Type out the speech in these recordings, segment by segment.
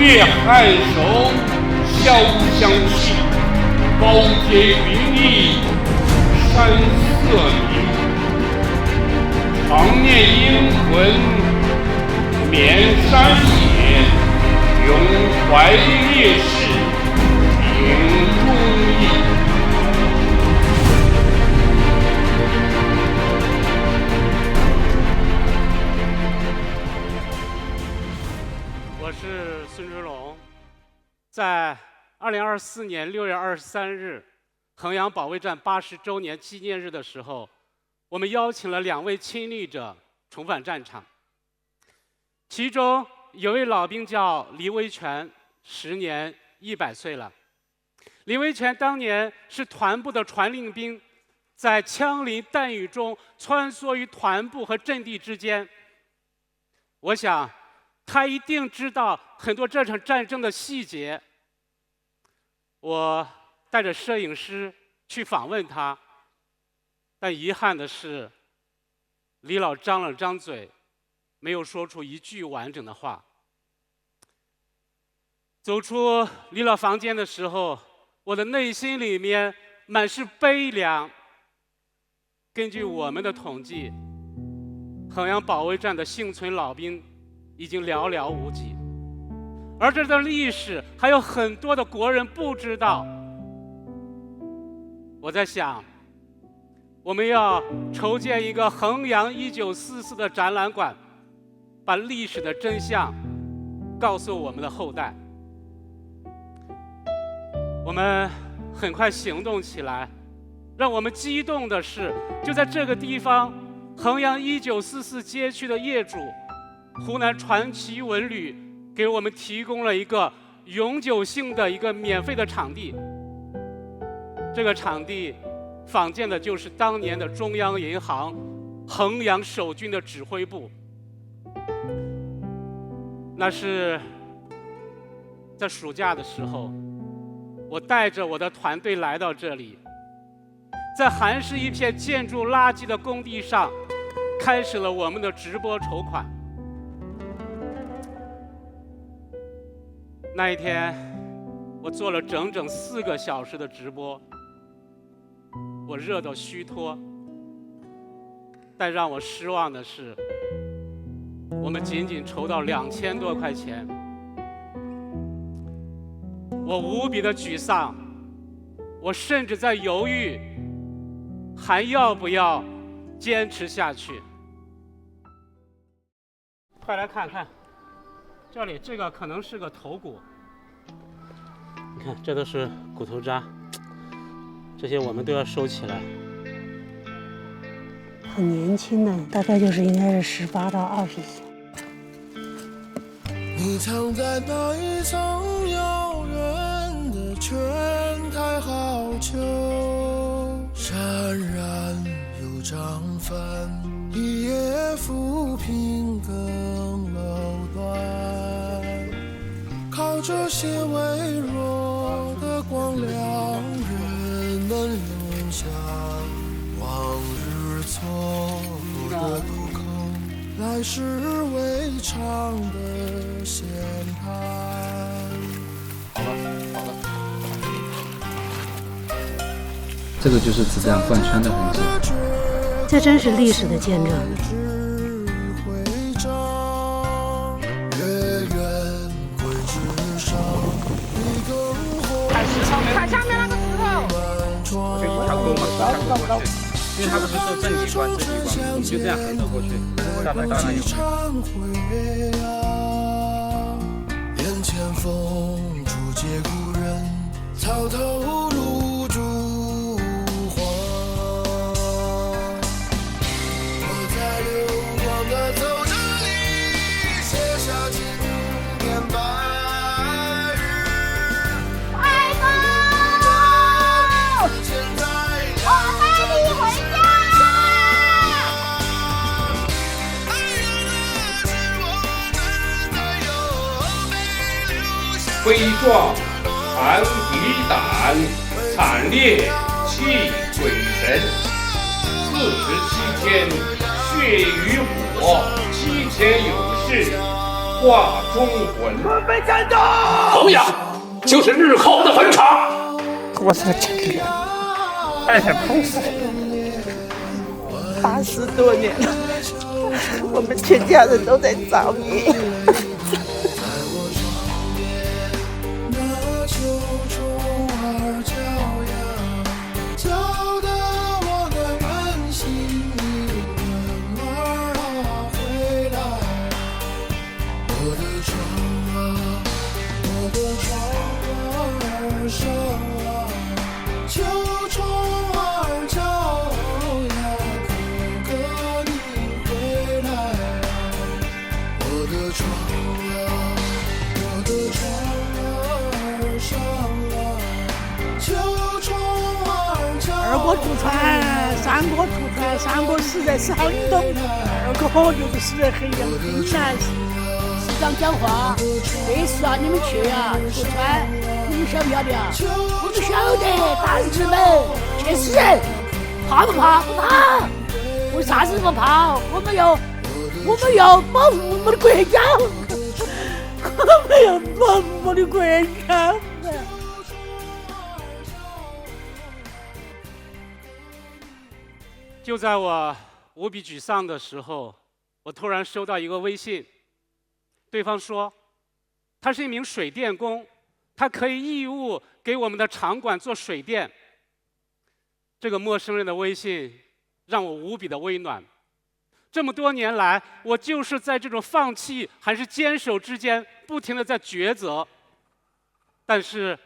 夜颔首，潇湘气，高洁云丽，山色明。常念英魂，绵山野，永怀烈士，秉忠义。我是孙之龙，在2024年6月23日，衡阳保卫战80周年纪念日的时候，我们邀请了2位亲历者重返战场。其中有位老兵叫黎维全，时年100岁了。黎维全当年是团部的传令兵，在枪林弹雨中穿梭于团部和阵地之间。我想，他一定知道很多这场战争的细节。我带着摄影师去访问他，但遗憾的是，李老张了张嘴，没有说出一句完整的话。走出李老房间的时候，我的内心里面满是悲凉。根据我们的统计，衡阳保卫战的幸存老兵已经寥寥无几，而这段历史还有很多的国人不知道。我在想，我们要筹建一个衡阳1944的展览馆，把历史的真相告诉我们的后代。我们很快行动起来，让我们激动的是，就在这个地方，衡阳1944街区的业主湖南传奇文旅给我们提供了一个永久性的一个免费的场地。这个场地仿建的就是当年的中央银行衡阳守军的指挥部。那是在暑假的时候，我带着我的团队来到这里，在还是一片建筑垃圾的工地上，开始了我们的直播筹款。那一天，我做了整整4个小时的直播，我热到虚脱。但让我失望的是，我们仅仅筹到2000多块钱。我无比的沮丧，我甚至在犹豫，还要不要坚持下去。快来看看，这里这个可能是个头骨，你看这都是骨头渣，这些我们都要收起来。很年轻的，大概就是应该是18到20岁。你藏在那一层遥远的泉台好逑，潸然又涨帆，一夜浮萍更楼端，靠这些微弱的光亮，人们留下往日错过的渡口，来时未尝的闲谈。好了。这个就是子弹贯穿的痕迹，这真是历史的见证。看下面那个石头。因为他不是说正极光，你就这样横着过去，下来当然有。眼前风初借故人，草头露珠黄。我在流光的走着里写下经典白日。快走！我带你回家。悲壮含敌胆，惨烈泣鬼神。47天血与火，7天有事，画中魂。准备战斗！衡阳就是日后的坟场。我操，真的，太想碰死80多年了，我们全家人都在找你。二哥出船，三哥出船，三哥死在山东，二哥就是死在衡阳冰山。市长讲话，这事啊，你们去啊，出船，你们晓不晓得啊？我们晓得，大日本去死人，怕不怕？不怕。为啥子不怕？我们要保护我们的国家，我们要保护我们的国家。就在我无比沮丧的时候，我突然收到一个微信，对方说他是一名水电工，他可以义务给我们的场馆做水电。这个陌生人的微信让我无比的微暖。这么多年来，我就是在这种放弃还是坚守之间不停地在抉择。但是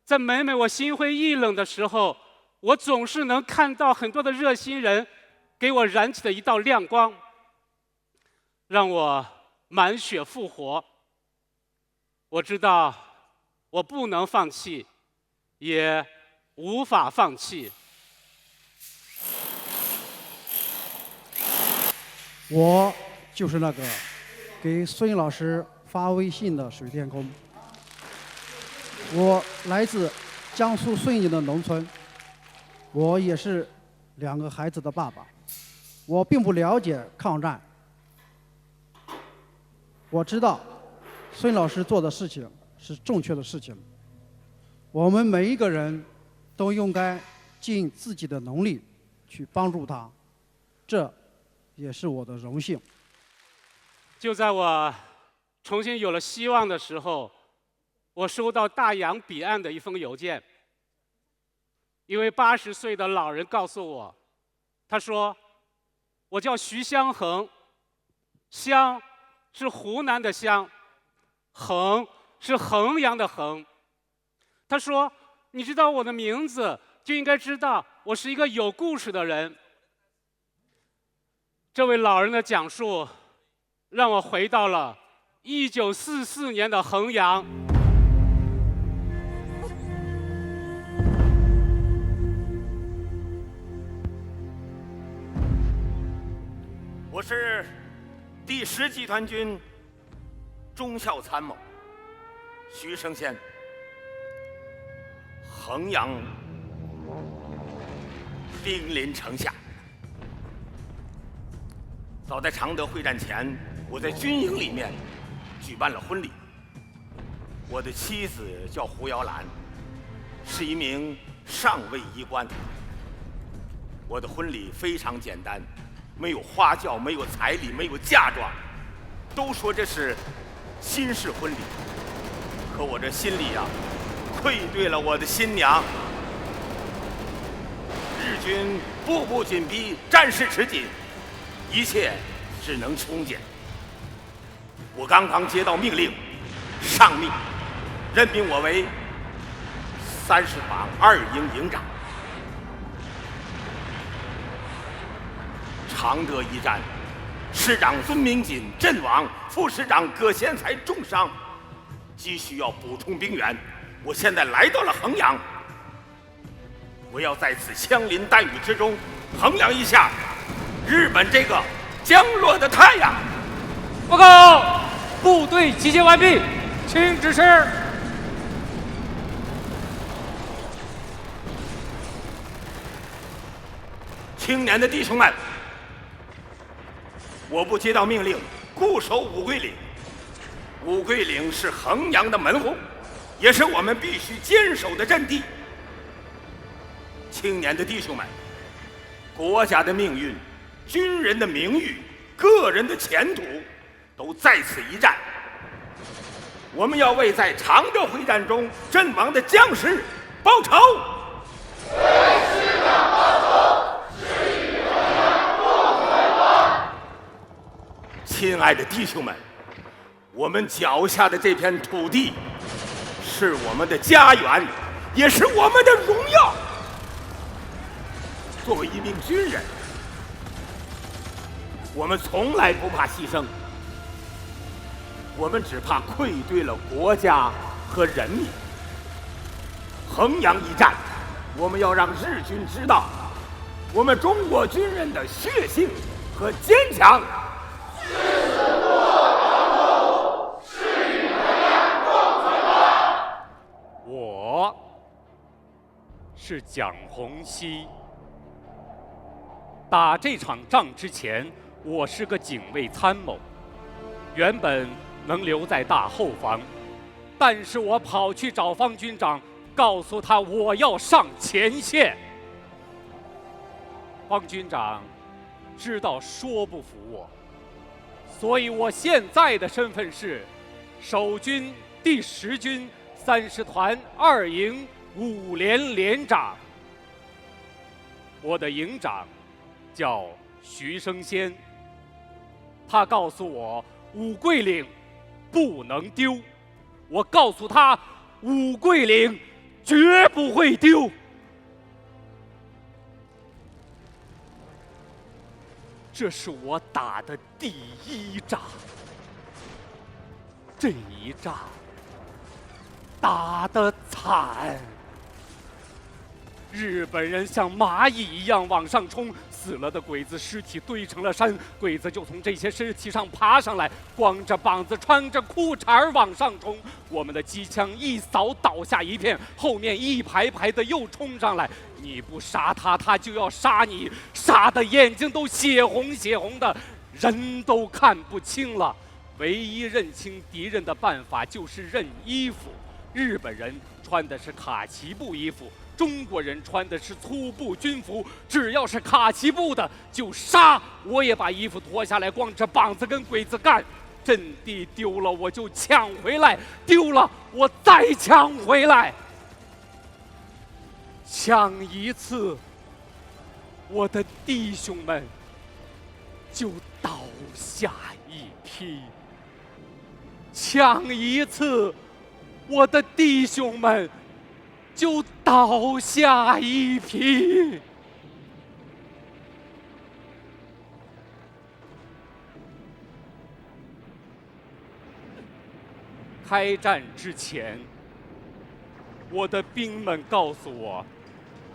在每每我心灰意冷的时候，我总是能看到很多的热心人给我燃起的一道亮光，让我满血复活。我知道我不能放弃，也无法放弃。我就是那个给孙老师发微信的水电工。我来自江苏顺义的农村，我也是2个孩子的爸爸。我并不了解抗战，我知道孙老师做的事情是正确的事情。我们每一个人都应该尽自己的能力去帮助他，这也是我的荣幸。就在我重新有了希望的时候，我收到大洋彼岸的一封邮件。一位80岁的老人告诉我，他说：“我叫徐香恒，湘是湖南的湘，衡是衡阳的衡。”他说：“你知道我的名字，就应该知道我是一个有故事的人。”这位老人的讲述，让我回到了1944年的衡阳。我是第10集团军中校参谋徐胜先。衡阳兵临城下，早在常德会战前，我在军营里面举办了婚礼。我的妻子叫胡瑶兰，是一名上尉医官。我的婚礼非常简单，没有花轿，没有彩礼，没有嫁妆，都说这是新式婚礼。可我这心里愧对了我的新娘。日军步步紧逼，战事吃紧，一切只能从简。我刚刚接到命令，上命任命我为30坊2营营长。常德一战，师长孙明锦阵亡，副师长葛贤才重伤，急需要补充兵员。我现在来到了衡阳，我要在此枪林弹雨之中衡量一下日本这个降落的太阳。报告，部队集结完毕，请指示。青年的弟兄们，我部接到命令，固守五桂岭，五桂岭是衡阳的门户，也是我们必须坚守的阵地。青年的弟兄们，国家的命运、军人的名誉、个人的前途，都在此一战。我们要为在常德会战中阵亡的将士报仇。为师长报仇，是与衡阳共存亡。亲爱的弟兄们，我们脚下的这片土地，是我们的家园，也是我们的荣耀。作为一名军人，我们从来不怕牺牲，我们只怕愧对了国家和人民。衡阳一战，我们要让日军知道，我们中国军人的血性和坚强。誓死不做亡国，是与衡阳共存亡。我是蒋洪熙。打这场仗之前，我是个警卫参谋，原本能留在大后方，但是我跑去找方军长，告诉他我要上前线。方军长知道说不服我，所以我现在的身份是守军第10军30团2营5连连长。我的营长叫徐生先，他告诉我五桂岭不能丢，我告诉他五桂岭绝不会丢。这是我打的第1仗，这一仗打得惨，日本人像蚂蚁一样往上冲，死了的鬼子尸体堆成了山，鬼子就从这些尸体上爬上来，光着膀子穿着裤衩往上冲。我们的机枪一扫倒下一片，后面一排排的又冲上来，你不杀他，他就要杀你，杀的眼睛都血红血红的，人都看不清了。唯一认清敌人的办法就是认衣服，日本人穿的是卡其布衣服，中国人穿的是粗布军服，只要是卡其布的就杀。我也把衣服脱下来，光着膀子跟鬼子干。阵地丢了我就抢回来，丢了我再抢回来。抢一次，我的弟兄们就倒下一批；抢一次，我的弟兄们就倒下一批。开战之前，我的兵们告诉我，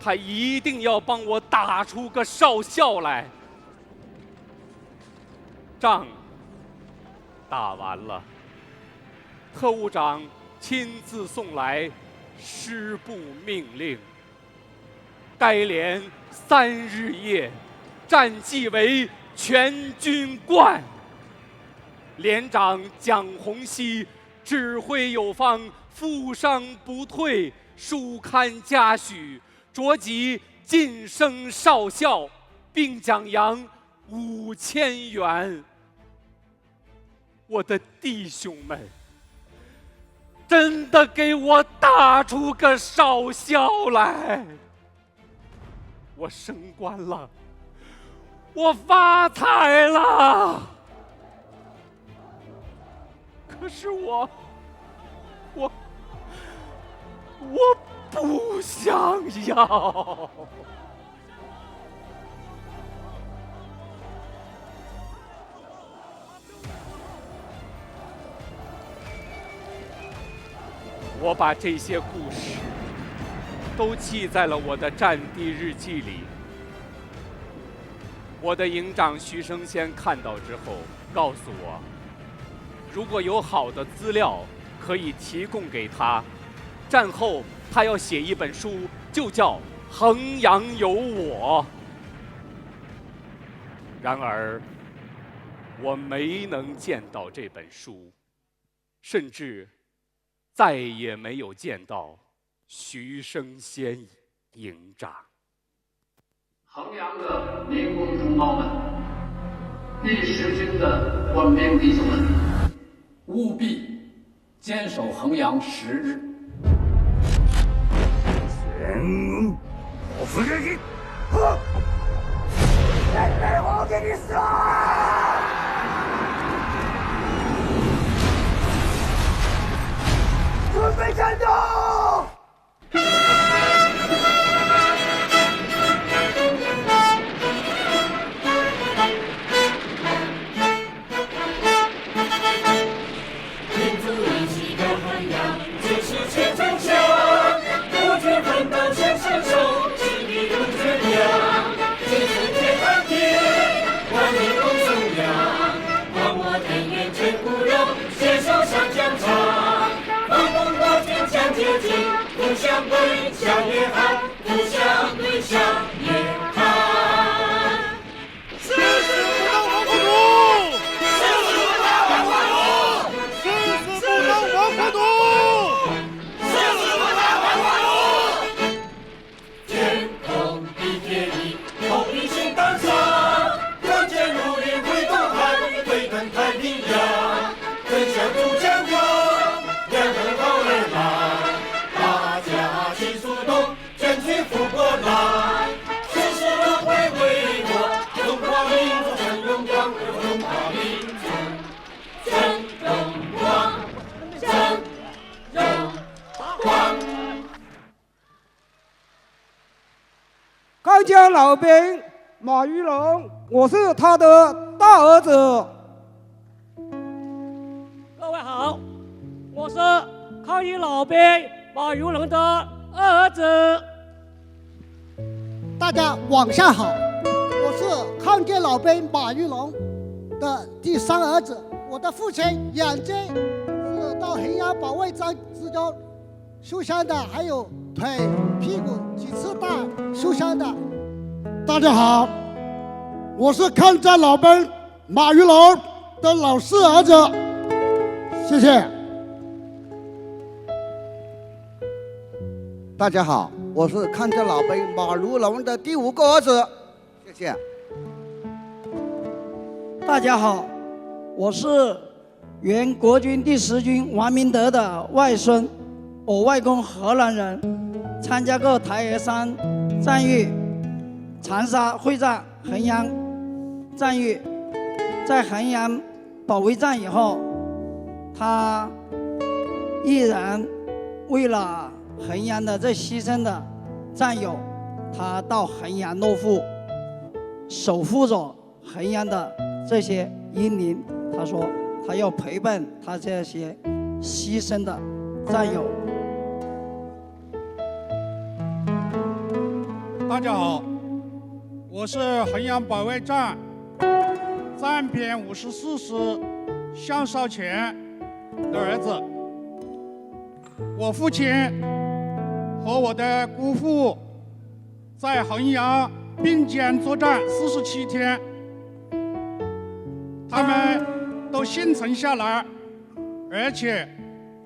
他一定要帮我打出个少校来。仗打完了，特务长亲自送来师部命令，该连3日夜，战绩为全军冠。连长蒋洪熙指挥有方，负伤不退，书刊嘉许，着级晋升少校，并奖洋5000元。我的弟兄们，真的给我打出个少校来！我升官了，我发财了。可是我不想要。我把这些故事都记在了我的战地日记里。我的营长徐生先看到之后告诉我，如果有好的资料可以提供给他，战后他要写一本书，就叫《衡阳有我》。然而我没能见到这本书。甚至再也没有见到徐生先营长。衡阳的民工同胞们，第10军的官兵弟兄们，务必坚守衡阳10日。我负责任，现在我给你死！准备战斗！民族一起的衡阳，就是前程响，国军奋斗前伸手，气力如天亮，金字铁汉铁，万民共颂扬，望我田园真骨肉，携手上疆场，防共国军将接近，互相对向也好，互相对向也好。誓死不当亡国奴！誓死不当亡国奴！誓死不当亡国奴！誓死不当亡国奴！天空比铁力，头比心胆丧，团结如林挥东海，对等太平洋，真相出强光，两河好儿郎，大家齐速动，全军覆国难，誓死无悔为国，中华民族真荣光，中华民族真荣光，真荣光。康江老兵马玉龙，我是他的大儿子。各位好，我是抗日老兵马玉龙的二儿子。大家晚上好，我是抗战老兵马玉龙的第3儿子。我的父亲眼睛是到衡阳保卫战之中受伤的，还有腿、屁股几次大受伤的。大家好，我是抗战老兵马玉龙的老4儿子，谢谢。大家好，我是抗战老兵马如龙的第5个儿子，谢谢。大家好，我是原国军第10军王明德的外孙，我外公河南人，参加过太岳山战役、长沙会战、衡阳战役。在衡阳保卫战以后，他毅然为了衡阳的这牺牲的战友，他到衡阳落户，守护着衡阳的这些英灵。他说他要陪伴他这些牺牲的战友。大家好，我是衡阳保卫战战编54师向少前的儿子。我父亲和我的姑父在衡阳并肩作战47天，他们都幸存下来，而且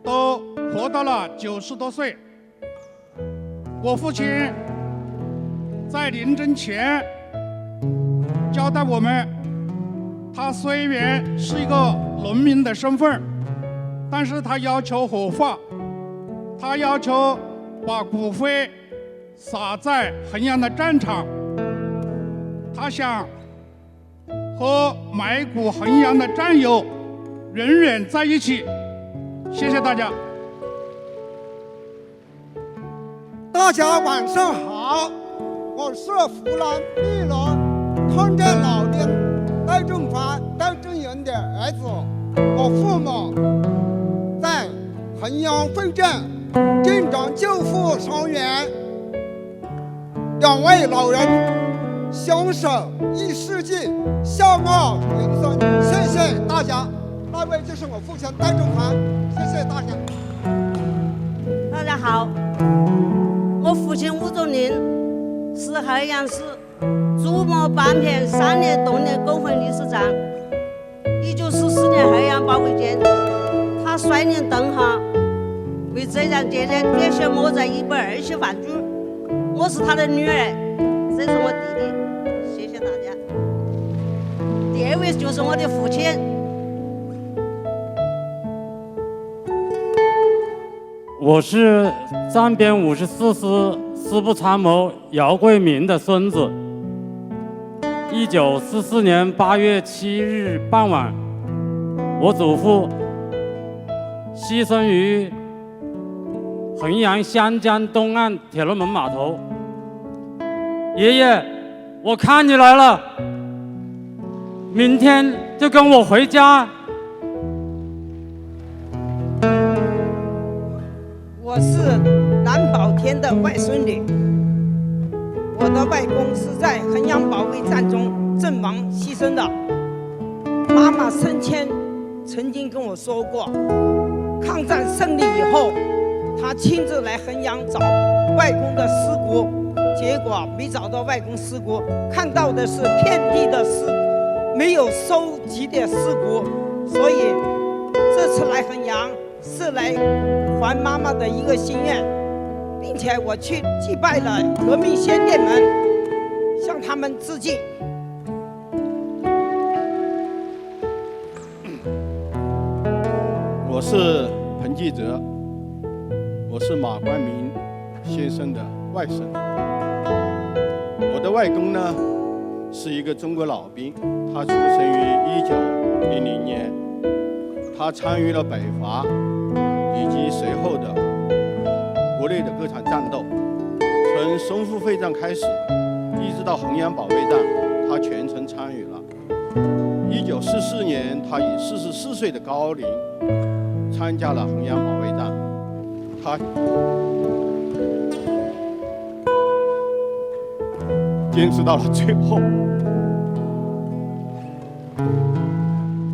都活到了90多岁。我父亲在临终前交代我们，他虽然是一个农民的身份，但是他要求火化，他要求把骨灰撒在衡阳的战场，他想和埋骨衡阳的战友永远在一起。谢谢大家。大家晚上好，我是湖南汨罗抗战老兵戴正凡、戴正营的儿子。我父母在衡阳会战阵长救护伤员，2位老人相守1世纪，相貌永生。谢谢大家。那位就是我父亲戴正凡，谢谢大家。大家好，我父亲吴仲林是衡阳市竹木板片3联动力工会理事长，1944年衡阳保卫战，他率领灯哈，为浙江节呢点上我在120万株。我是他的女儿，这是我弟弟，谢谢大家。第二位就是我的父亲。我是战边54师师部参谋姚桂明的孙子。1944年8月7日傍晚，我祖父牺牲于衡阳湘江东岸铁路门码头。爷爷，我看你来了，明天就跟我回家。我是蓝宝田的外孙女，我的外公是在衡阳保卫战中阵亡牺牲的。妈妈生前曾经跟我说过，抗战胜利以后，她亲自来衡阳找外公的尸骨，结果没找到外公尸骨，看到的是遍地的尸，没有收集的尸骨，所以这次来衡阳是来还妈妈的一个心愿，并且我去祭拜了革命先烈们，向他们致敬。我是彭继泽，我是马光明先生的外甥。我的外公呢是一个中国老兵，他出生于1910年，他参与了北伐以及随后的国内的各场战斗，从淞沪会战开始，一直到衡阳保卫战，他全程参与了。1944年，他以44岁的高龄参加了衡阳保卫战，他坚持到了最后。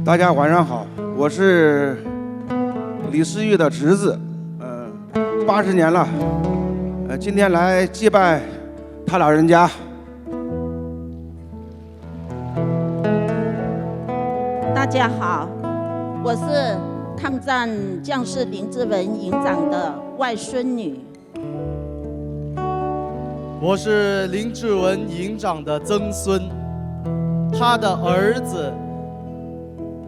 大家晚上好，我是李世玉的侄子，80年了，今天来祭拜他老人家。大家好，我是抗战将士林志文营长的外孙女。我是林志文营长的曾孙，他的儿子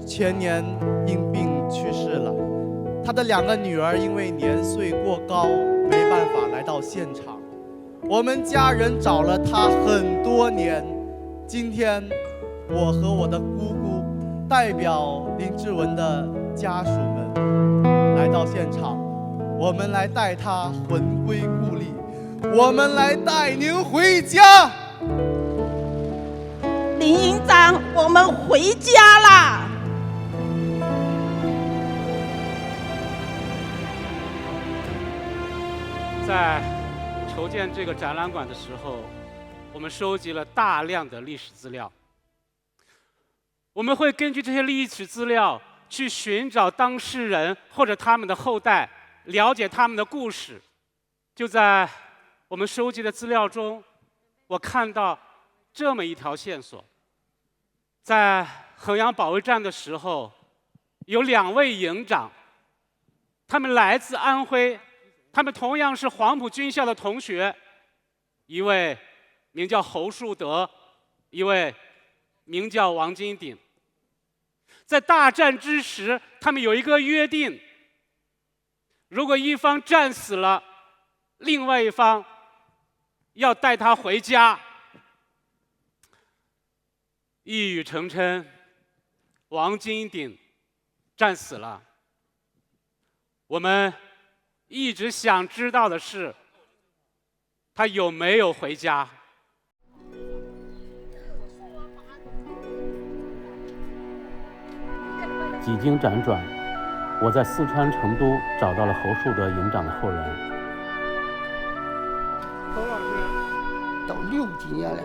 前年因病去世了，他的2个女儿因为年岁过高，没办法来到现场。我们家人找了他很多年，今天我和我的姑姑代表林志文的家属们来到现场，我们来带他魂归故里，我们来带您回家。林营长，我们回家啦！在筹建这个展览馆的时候，我们收集了大量的历史资料。我们会根据这些历史资料去寻找当事人或者他们的后代，了解他们的故事。就在我们收集的资料中，我看到这么一条线索：在衡阳保卫战的时候，有2位营长，他们来自安徽，他们同样是黄埔军校的同学，一位名叫侯树德，一位名叫王金鼎。在大战之时，他们有一个约定：如果一方战死了，另外一方要带他回家。一语成谶，王金鼎战死了。我们一直想知道的是，他有没有回家？几经辗转，我在四川成都找到了侯树德营长的后人。侯老师到60几年了，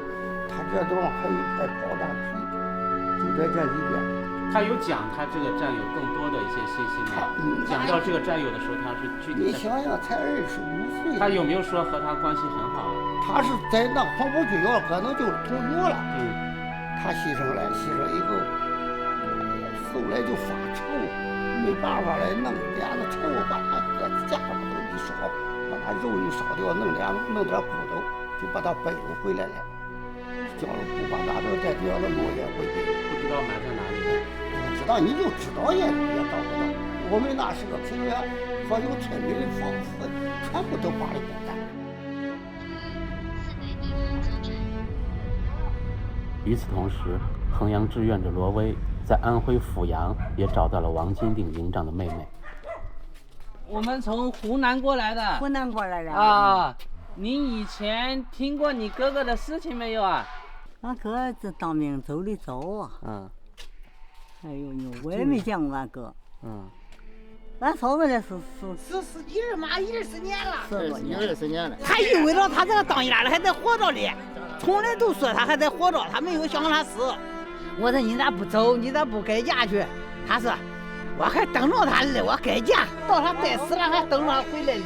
他这地方还有一块炮弹皮，就在这里边。他有讲他这个战友更多的一些信息吗？讲到这个战友的时候，他是具体。你想想，才25岁。他有没有说和他关系很好？他是在那黄埔军校，可能就是同学了。他牺牲了，牺牲以后，后来就发愁，没办法来弄两个柴火把它搁架上都一烧，把它肉一烧掉，弄点骨头，就把它背回来了。叫了不把大头带掉了落叶回去，不知道埋在哪里。不知道你就知道也找不到。我们那是个平原，所有村民的房子全部都把里给干。与此同时，衡阳志愿者罗威在安徽阜阳也找到了王金鼎营长的妹妹。我们从湖南过来的。湖南过来的啊。您以前听过你哥哥的事情没有啊？俺哥这当兵走的早啊。哎呦，我也没见过俺哥。俺嫂子呢是十几日嘛，20年了。 20年了。还以为着他这个当家的还在活着哩，从来都说他还在活着，他没有想他死。我说你咋不走？你咋不改嫁去？他说我还等着他嘞，我改嫁，到他待死了还等着他回来嘞。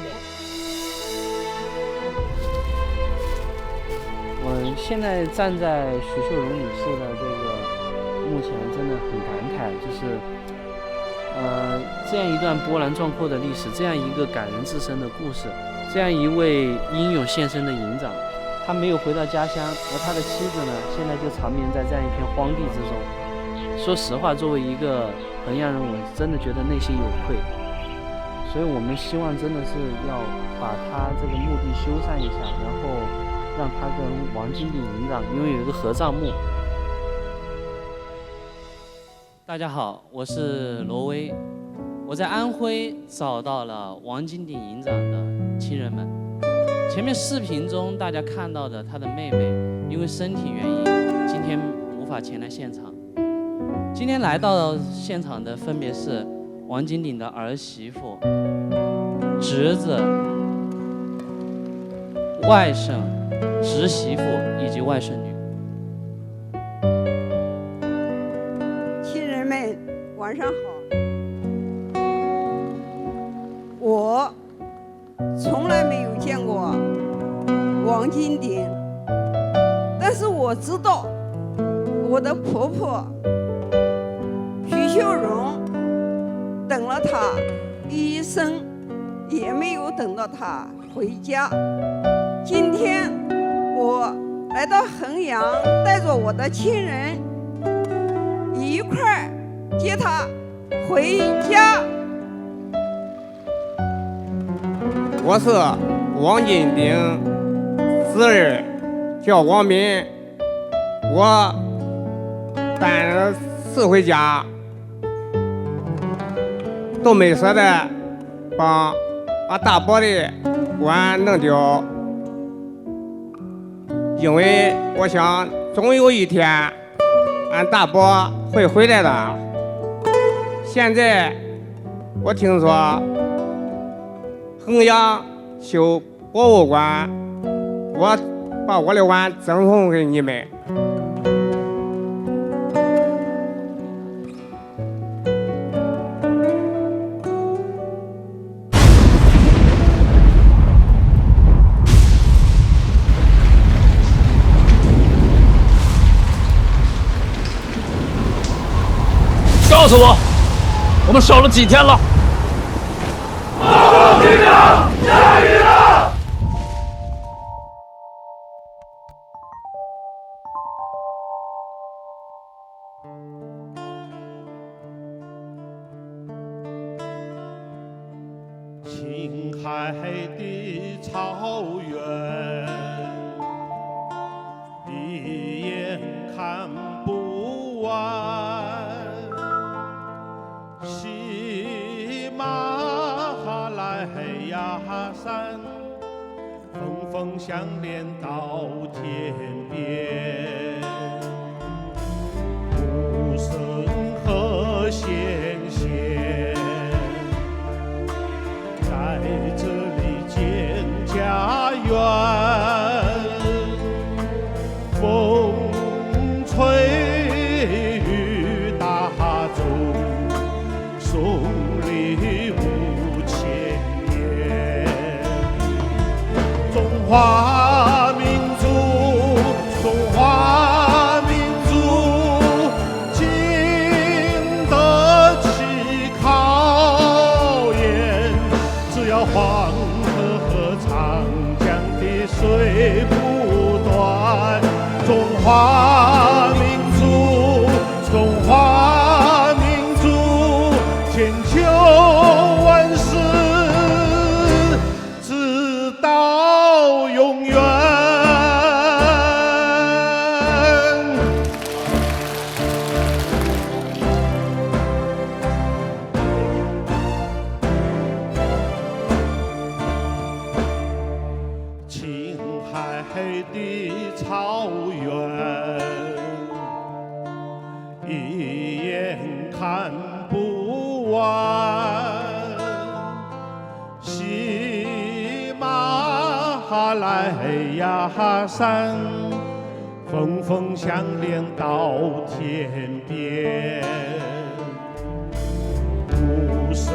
我现在站在徐秀荣女士的这个墓前，真的很感慨，就是这样一段波澜壮阔的历史，这样一个感人至深的故事，这样一位英勇献身的营长，他没有回到家乡，而他的妻子呢，现在就长眠在这样一片荒地之中。说实话，作为一个衡阳人，我真的觉得内心有愧，所以我们希望真的是要把他这个墓地修缮一下，然后让他跟王金鼎营长拥有一个合葬墓。大家好，我是罗威，我在安徽找到了王金鼎营长的亲人们。前面视频中大家看到的他的妹妹，因为身体原因，今天无法前来现场。今天来到现场的分别是王金鼎的儿媳妇、侄子、外甥、侄媳妇以及外孙女。亲人们，晚上好。我从来没有见过王金鼎，但是我知道我的婆婆徐秀荣等了他一生，也没有等到他回家。今天我来到衡阳，带着我的亲人一块儿接他回家。我是王金鼎侄儿，叫王民，我带着4回家，都没舍得把俺大伯的棺弄掉，因为我想总有一天俺大伯会回来的。现在我听说衡阳修博物馆，我把我的碗赠送给你们。告诉我们守了几天了？队长，下雨了！青海的草原，一眼看不完。喜马拉雅山，峰峰相连到天边，古森和纤纤，在这里建家园，风吹雨打中，送礼5000年。中华民族，中华民族，经得起考华民族，中华民族，千秋万世，直到永远。青海的草原，一眼看不完。喜马拉雅山，峰峰相连到天边。无声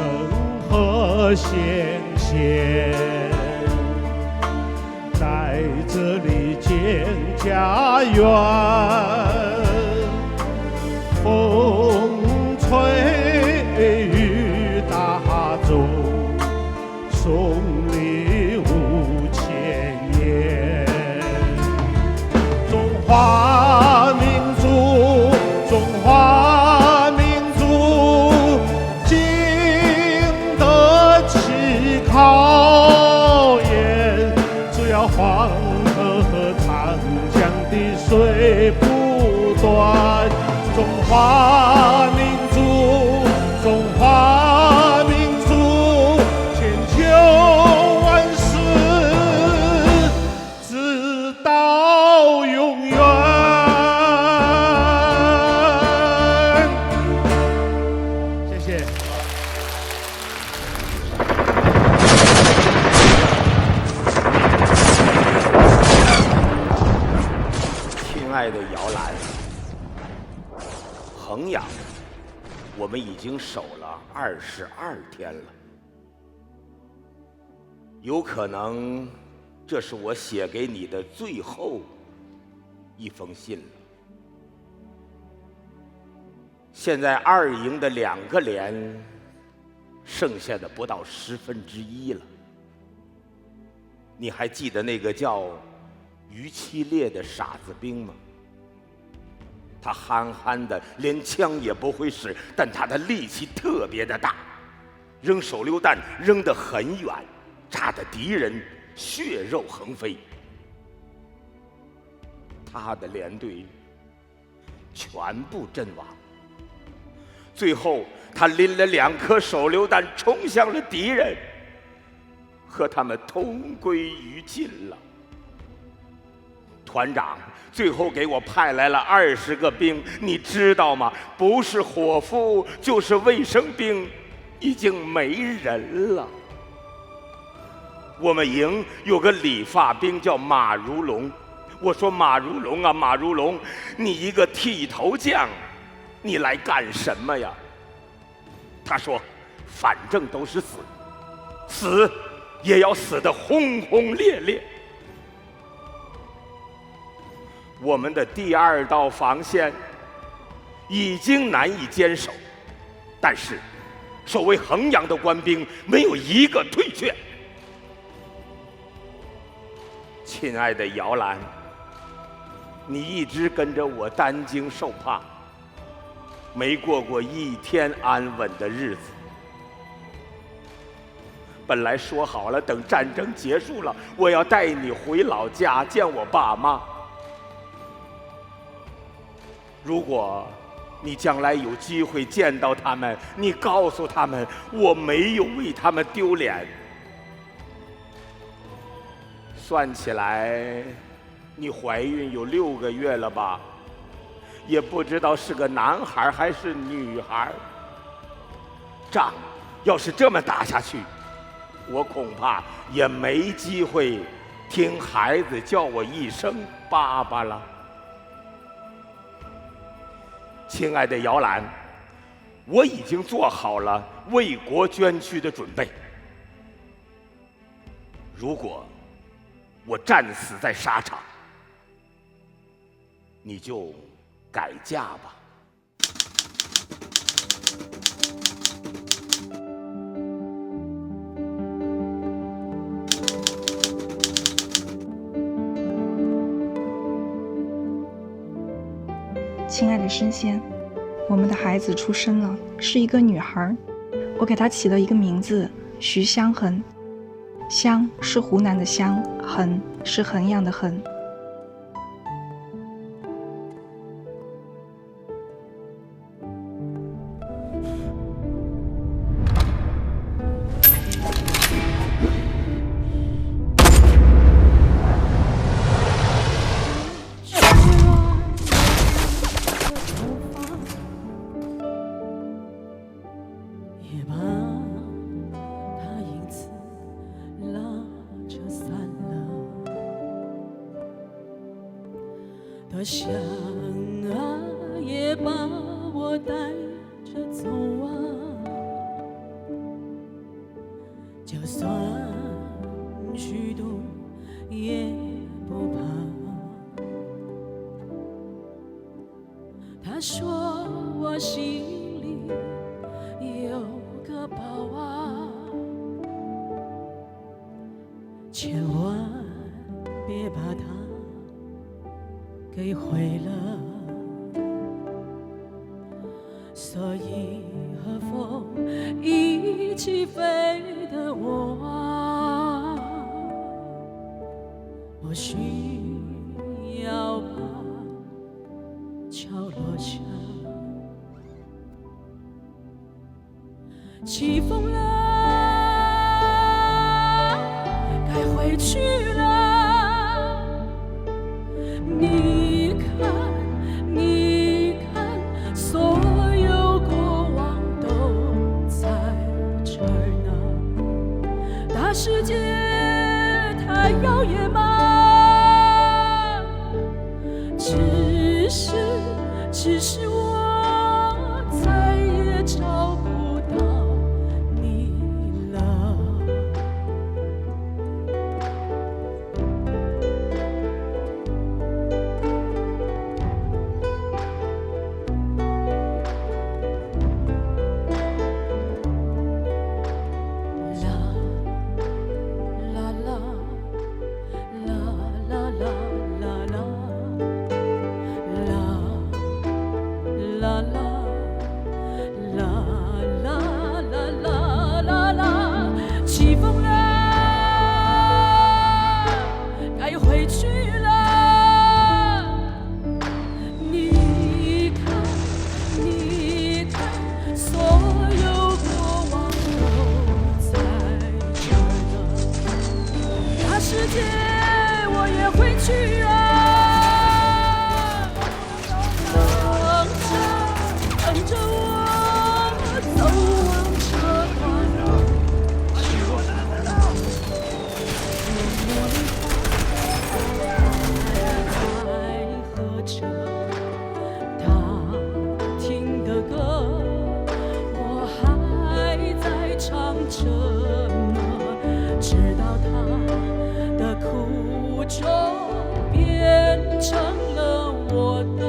和弦弦，在这里建家园。风吹雨打舟，送礼物千年。中华民族，中华民族，经得起考验。只要黄河和长江的水不断，中华民族，中华民族，千秋万世，直到永远。谢谢。亲爱的姚澜，衡阳，我们已经守了22天了。有可能，这是我写给你的最后一封信了。现在2营的2个连，剩下的不到1/10了。你还记得那个叫于七烈的傻子兵吗？他憨憨的，连枪也不会使，但他的力气特别的大，扔手榴弹扔得很远，炸得敌人血肉横飞。他的连队全部阵亡。最后，他拎了2颗手榴弹冲向了敌人，和他们同归于尽了。团长最后给我派来了20个兵，你知道吗？不是伙夫就是卫生兵，已经没人了。我们营有个理发兵叫马如龙，我说马如龙啊，马如龙，你一个剃头匠，你来干什么呀？他说，反正都是死，死也要死得轰轰烈烈。我们的第2道防线已经难以坚守，但是守卫衡阳的官兵没有一个退却。亲爱的姚澜，你一直跟着我担惊受怕，没过过一天安稳的日子。本来说好了，等战争结束了，我要带你回老家见我爸妈。如果你将来有机会见到他们，你告诉他们，我没有为他们丢脸。算起来，你怀孕有6个月了吧？也不知道是个男孩还是女孩。仗要是这么打下去，我恐怕也没机会听孩子叫我一声爸爸了。亲爱的姚澜，我已经做好了为国捐躯的准备。如果我战死在沙场，你就改嫁吧。亲爱的神仙，我们的孩子出生了，是一个女孩，我给她起了一个名字徐香恒。湘是湖南的湘，衡是衡阳的衡。多想啊，也把我带着走啊，就算虚度也不怕。他说我心里有个宝啊，千万别把它给毁了，所以和风一起飞的我啊，不需要怕桥落下，起风了，该回去了。你看，所有过往都在这儿呢。大世界太遥远吗？只是我再也找不到你了。起风了，该回去了。你看，所有过往都在这儿呢。大世界我也会去啊。等着我走往这段还和着他听的歌，我还在唱着呢，直到他的苦衷变成了我的。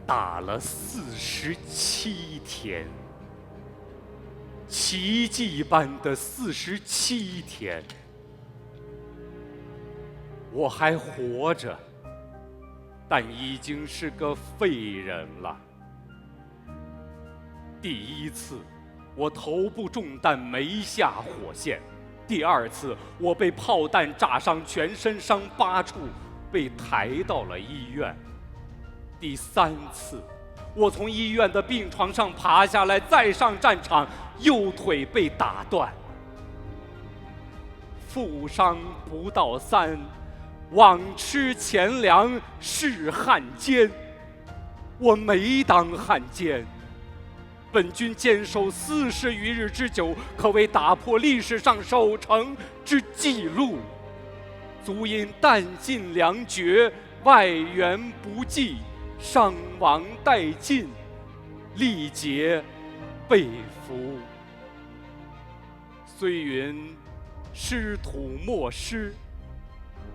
打了47天，奇迹般的47天，我还活着，但已经是个废人了。第一次，我头部中弹没下火线；第二次，我被炮弹炸伤，全身伤8处，被抬到了医院；第3次，我从医院的病床上爬下来，再上战场，右腿被打断。负伤不到3，枉吃钱粮是汉奸。我没当汉奸。本军坚守40余日之久，可谓打破历史上守城之纪录。足因弹尽粮绝，外援不济，伤亡殆尽，力竭被俘。虽云师土莫失，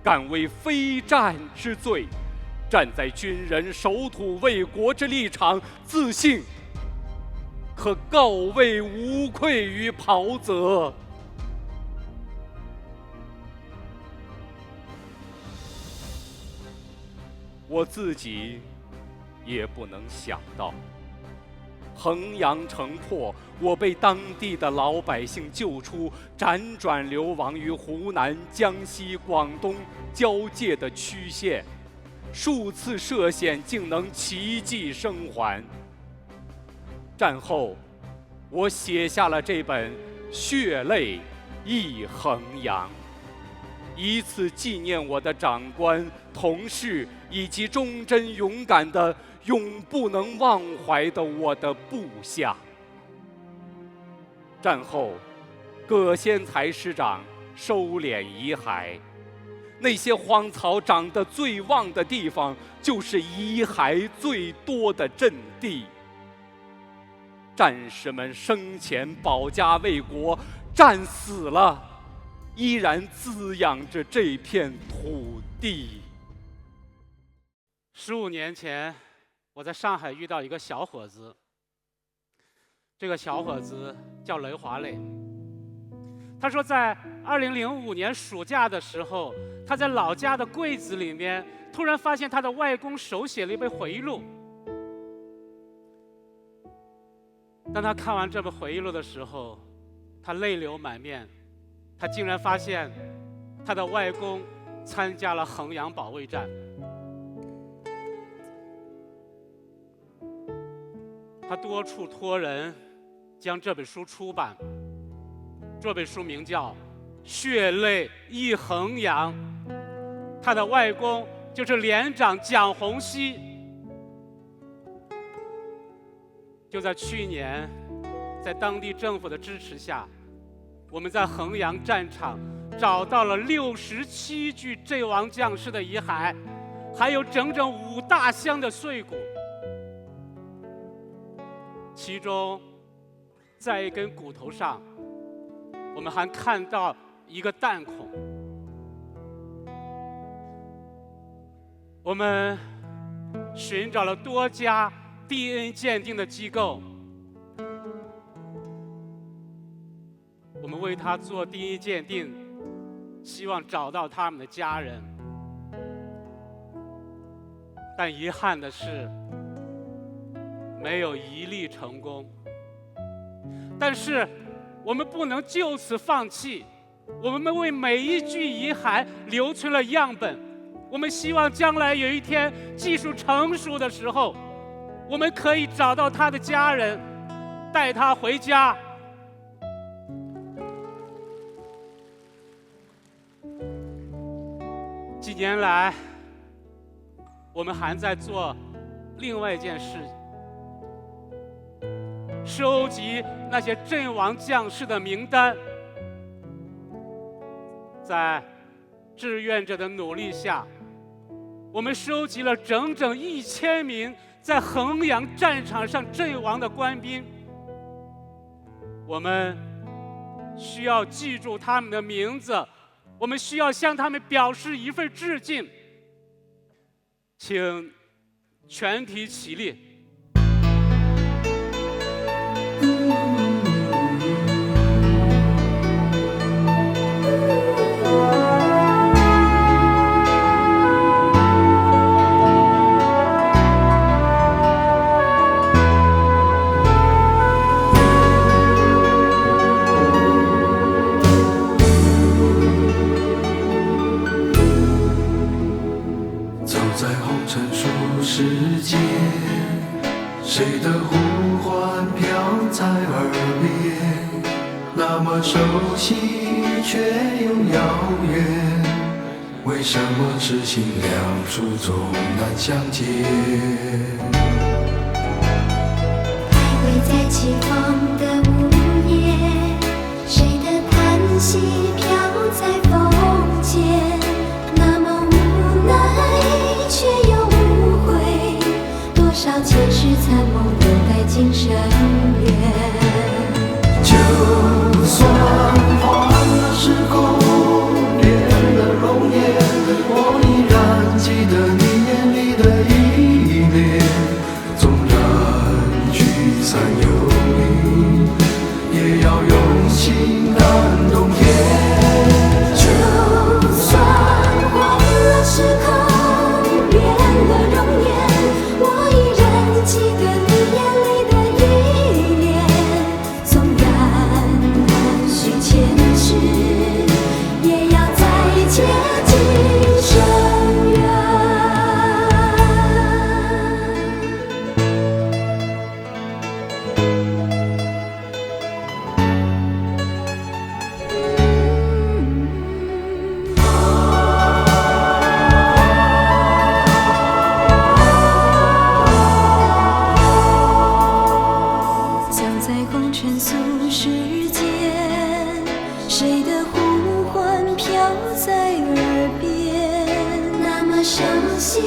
敢为非战之罪，站在军人守土卫国之立场，自信可告慰无愧于袍泽。我自己也不能想到，衡阳城破，我被当地的老百姓救出，辗转流亡于湖南、江西、广东交界的区县，数次涉险，竟能奇迹生还。战后，我写下了这本《血泪忆衡阳》，以此纪念我的长官、同事以及忠贞勇敢的、永不能忘怀的我的部下。战后，葛先才师长收敛遗骸，那些荒草长得最旺的地方，就是遗骸最多的阵地。战士们生前保家卫国，战死了，依然滋养着这片土地。15年前，我在上海遇到一个小伙子，这个小伙子叫雷华磊。他说，在2005年暑假的时候，他在老家的柜子里面突然发现他的外公手写了一本回忆录。当他看完这本回忆录的时候，他泪流满面。他竟然发现，他的外公参加了衡阳保卫战。他多处托人将这本书出版。这本书名叫《血泪忆衡阳》，他的外公就是连长蒋洪熙。就在去年，在当地政府的支持下，我们在衡阳战场找到了67具阵亡将士的遗骸，还有整整5大箱的碎骨。其中，在一根骨头上，我们还看到一个弹孔。我们寻找了多家DNA 鉴定的机构，我们为他做 DNA 鉴定，希望找到他们的家人。但遗憾的是，没有一例成功。但是我们不能就此放弃，我们为每一具遗骸留存了样本。我们希望将来有一天技术成熟的时候，我们可以找到他的家人，带他回家。几年来，我们还在做另外一件事，收集那些阵亡将士的名单。在志愿者的努力下，我们收集了整整1000名在衡阳战场上阵亡的官兵。我们需要记住他们的名字，我们需要向他们表示一份致敬。请全体起立。谁的呼唤飘在耳边，那么熟悉却又遥远，为什么痴心两处总难相见？徘徊在起风的午夜，谁的叹息飘在风间，那么无奈却又无悔，多少前世残梦留待今生缘。就算换了时空，变了容颜，我依然记得你眼里的依恋。纵然聚散有离，也要用心感动天。就算换了时空，变了容颜，我依然记得你眼里的依恋。纵然难续前世，也要再接今生缘。走在红尘俗世间，谁的呼唤飘在耳边，那么熟悉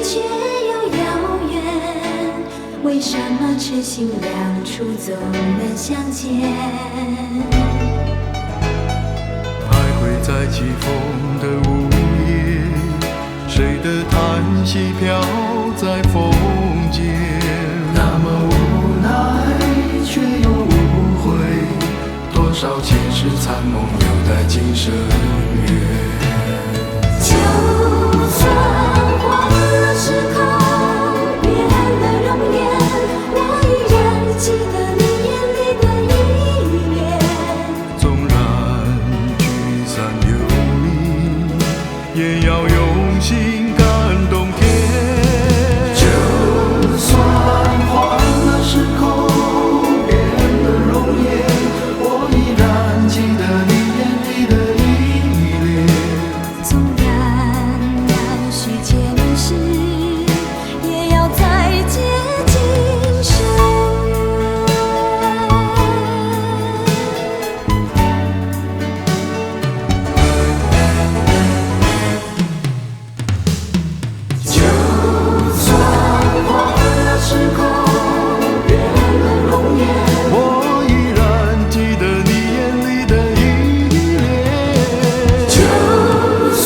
却又遥远，为什么痴心两处总难相见？徘徊在起风的午夜，谁的叹息飘在风间，那么无奈却又无悔，多少前世残梦留待今生缘。就算换了时空，变了容颜，我依然记得你眼里的依恋。纵然聚散有离，也要用心感动天。就算换了时空，变了容颜，我依然记得你眼里的依恋。纵然难续前世，也要再接今生就算换了时空，变了容颜，我依然记得你眼里的依恋。就算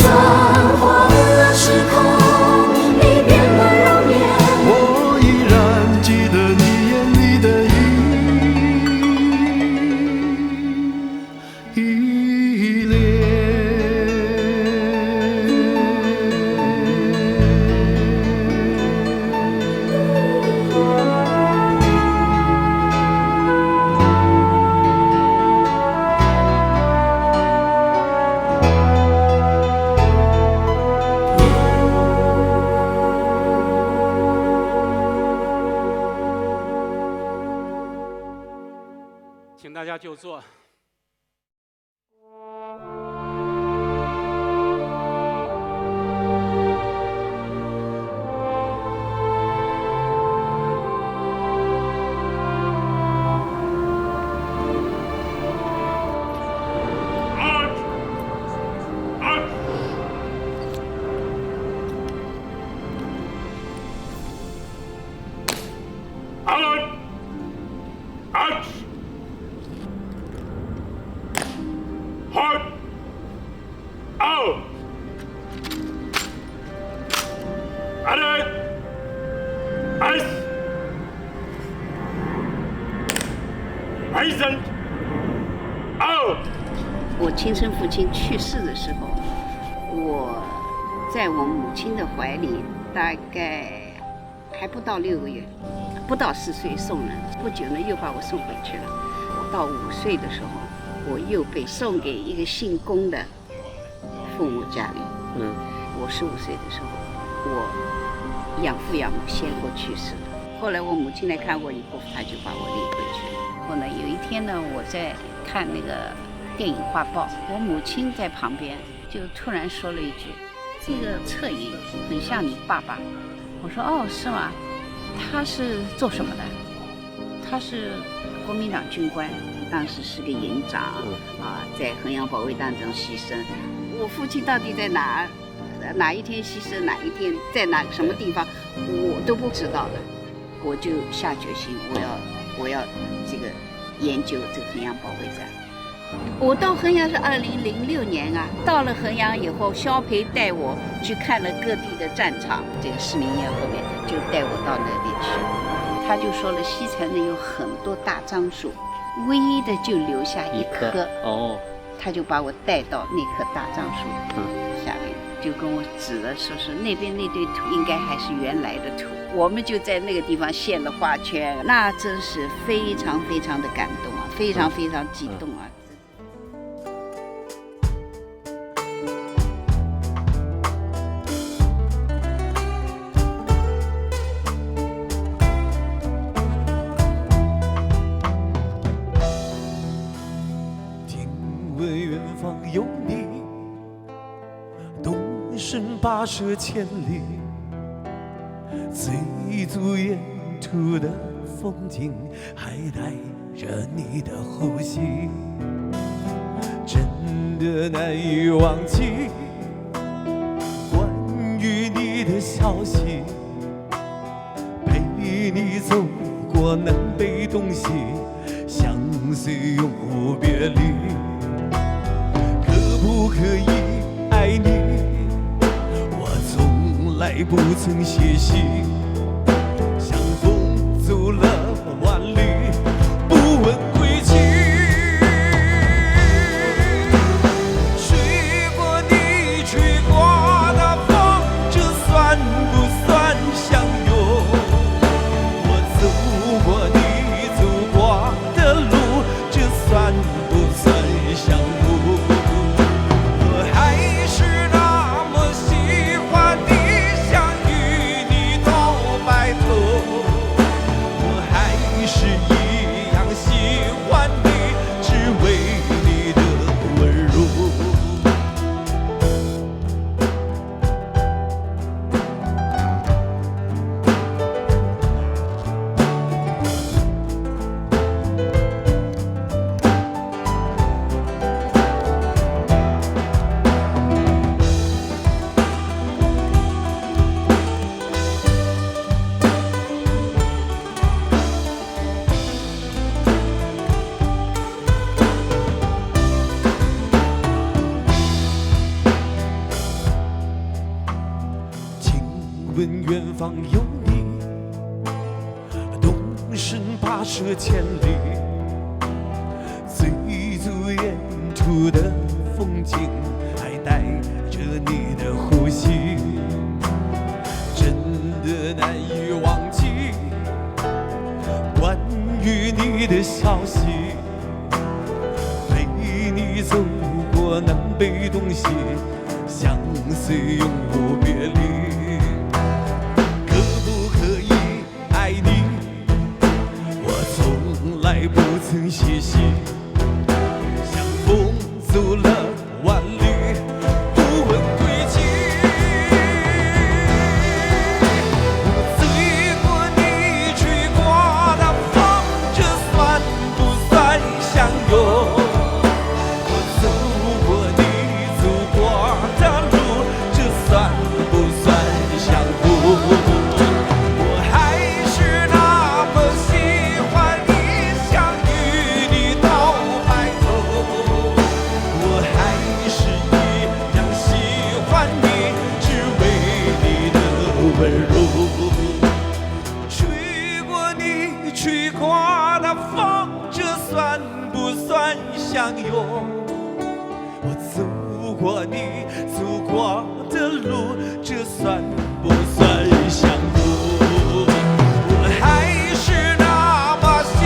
换了时空，你变了容颜，我依然记得你眼里的依恋。请大家就坐。我亲生父亲去世的时候，我在我母亲的怀里，大概还不到6个月，不到4岁送人，不久呢又把我送回去了。我到5岁的时候，我又被送给一个姓龚的父母家里。我15岁的时候，我养父养母先后去世了。后来我母亲来看我以后，她就把我领回去了。后来有一天呢，我在看那个电影画报，我母亲在旁边就突然说了一句：“这个侧影很像你爸爸。”我说：“哦，是吗？他是做什么的？”他是国民党军官，当时是个营长啊，在衡阳保卫战中牺牲。我父亲到底在哪一天牺牲，哪一天在哪什么地方，我都不知道的。我就下决心，我要这个研究这个衡阳保卫战。我到衡阳是2006年啊，到了衡阳以后，肖培带我去看了各地的战场，这个市民医院后面就带我到那里去。他就说了，西城呢有很多大樟树，唯一的就留下一棵。哦，他就把我带到那棵大樟树下面，就跟我指了，说是那边那堆土应该还是原来的土。我们就在那个地方献了花圈，那真是非常非常的感动啊，非常非常激动啊。有你，东伸跋涉千里，追逐沿途的风景，还带着你的呼吸，真的难以忘记关于你的消息，陪你走过南北东西，相随永无别离。不可以爱你，我从来不曾歇息，像风走了万里，不问归期。吹过你吹过的风，这算不算相拥？我走过你走过的路，这算不算相拥？问远方有你，东伸跋涉千里，追逐沿途的风景，还带着你的呼吸，真的难以忘记关于你的消息，陪你走过南北东西，相随永不别离。从来不曾歇息，像风走了万里，不问归期。吹过你吹过的风，这算不算相拥？我走过你走过的路，这算不算相逢？温柔，吹过你吹过的风，这算不算相拥？我走过你走过的路，这算不算相拥？我还是那么喜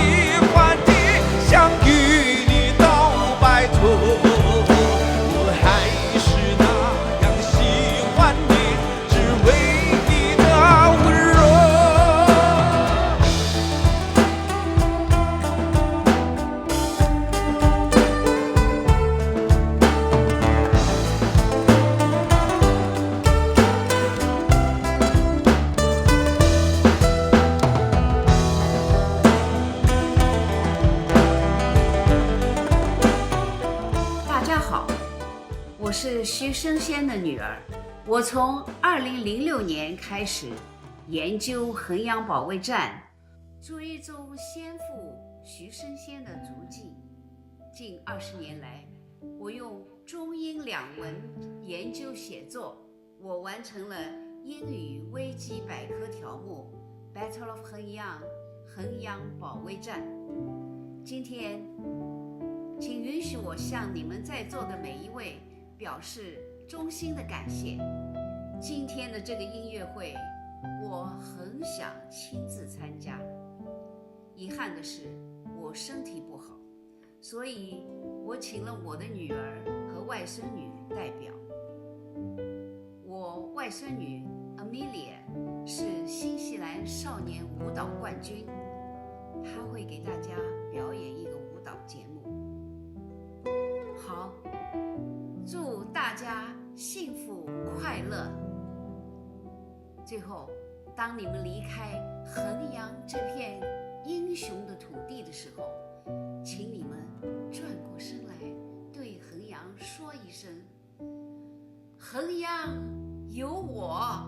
欢你，想与你到白头。我还是那样喜欢你，只为是徐生先的女儿，我从2006年开始研究衡阳保卫战，追踪先父徐生先的足迹。近20年来，我用中英两文研究写作，我完成了英语危机百科条目 Battle of 衡阳，衡阳保卫战。今天请允许我向你们在座的每一位表示衷心的感谢。今天的这个音乐会，我很想亲自参加，遗憾的是我身体不好，所以我请了我的女儿和外孙女代表。我外孙女 Amelia 是新西兰少年舞蹈冠军，她会给大家表演一个舞蹈节目。好，祝大家幸福快乐。最后，当你们离开衡阳这片英雄的土地的时候，请你们转过身来，对衡阳说一声：衡阳有我。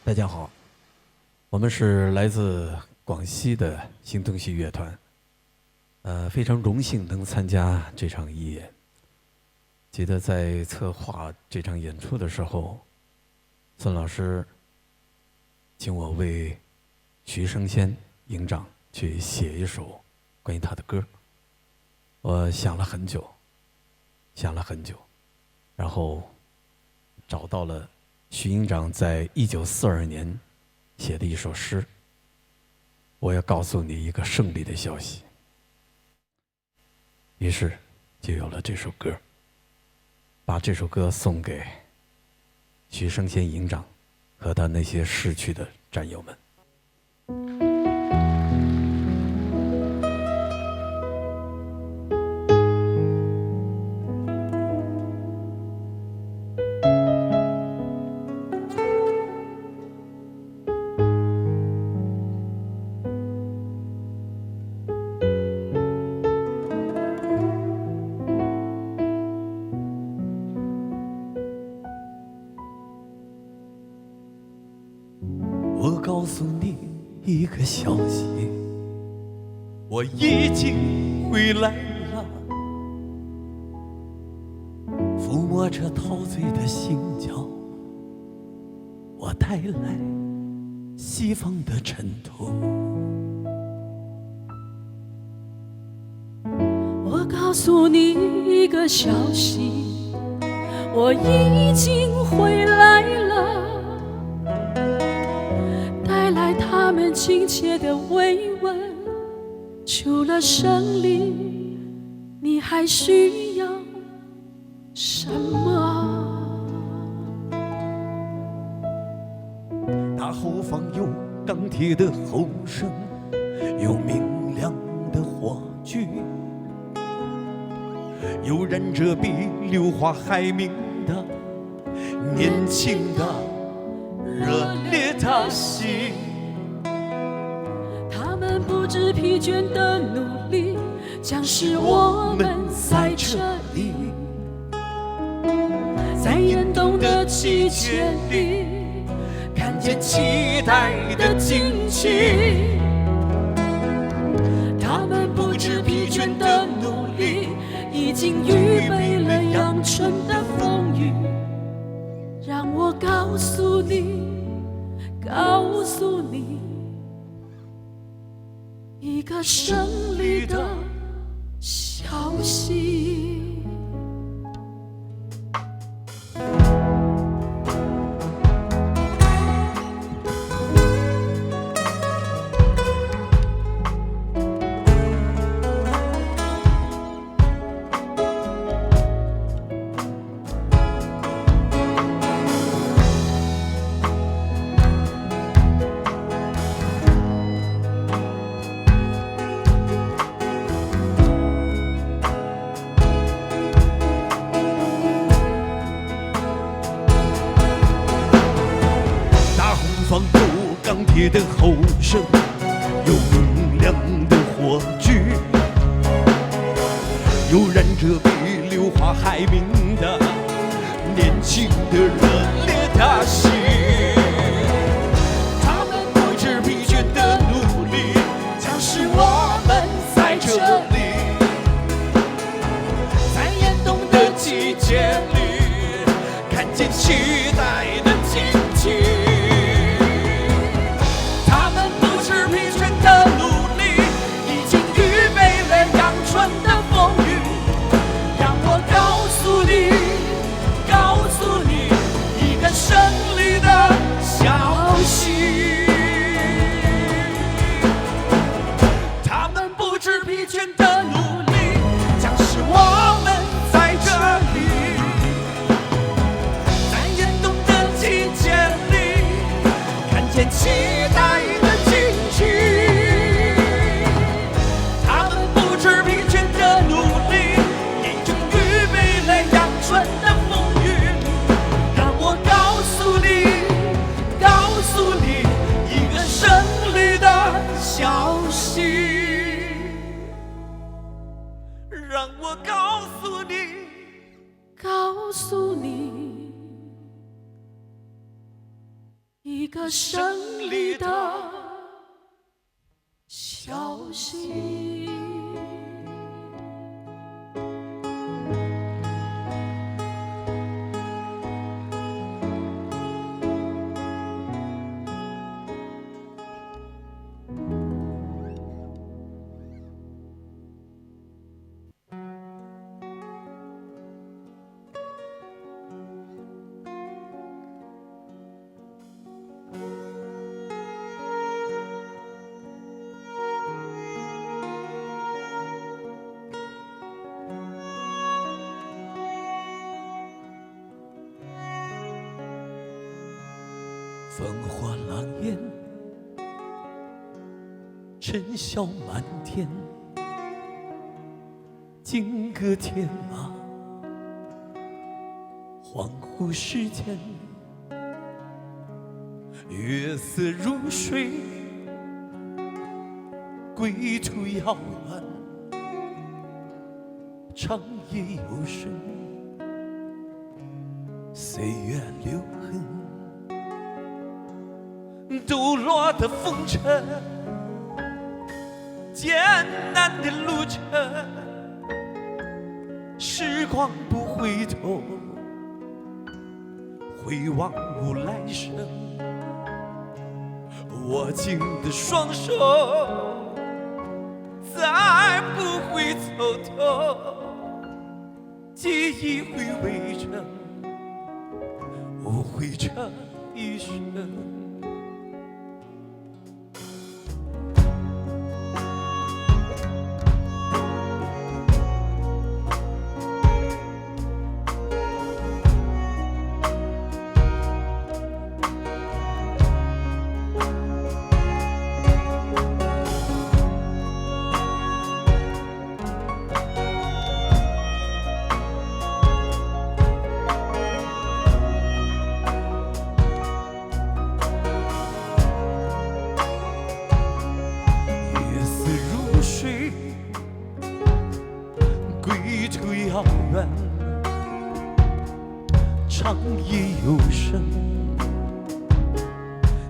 大家好，我们是来自广西的新东西乐团，非常荣幸能参加这场义演。记得在策划这场演出的时候，孙老师请我为徐生先营长去写一首关于他的歌。我想了很久，然后找到了徐营长在1942年写的一首诗。我要告诉你一个胜利的消息。于是就有了这首歌，把这首歌送给徐生先营长和他那些逝去的战友们。我告诉你一个消息，我已经回来了。抚摸着陶醉的心跳，我带来西方的尘土。我告诉你一个消息，我已经回来了。他们亲切的慰问，除了胜利，你还需要什么？大后方有钢铁的吼声，有明亮的火炬，有燃着比硫化还明的年轻的热烈的心。他们不知疲倦的努力，将使我们在这里，在严冬的季节里，看见期待的惊奇。他们不知疲倦的努力，已经预备了阳春的风雨。让我告诉你，告诉你。一个胜利的消息。的吼声，有明亮的火炬，有燃着比硫化还明的年轻的热烈的心。他们不知疲倦的努力，将使我们在这里，在严冬的季节里，看见期待的惊奇。胜利的消息，他们不知疲倦的努力，将使我们在这里，在严冬的季节里，看见期待的惊奇。他们不知疲倦的努力，已经预备了阳春的风雨。让我告诉你一个胜利的消息，让我告诉你一个胜利的消息。繁华狼烟，尘嚣漫天，金戈铁马，恍惚时间，月色如水，归途遥远，长夜幽深，岁月留痕。抖落的风尘，艰难的路程，时光不回头，回望无来生。握紧的双手，再不会蹉跎，记忆会围城，无悔这一生。长夜幽深，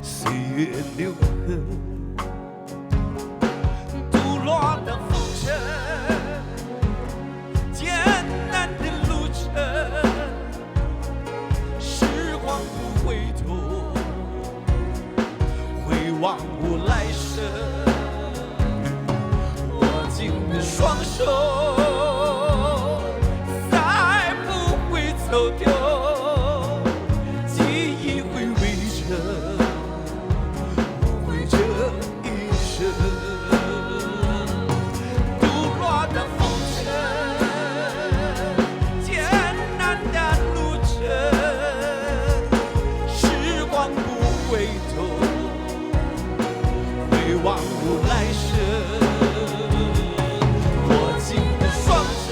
岁月留痕，抖落的风尘，艰难的路程，时光不回头，回望无来生，握紧的双手，再不会走丢。望无来生，握紧的双手，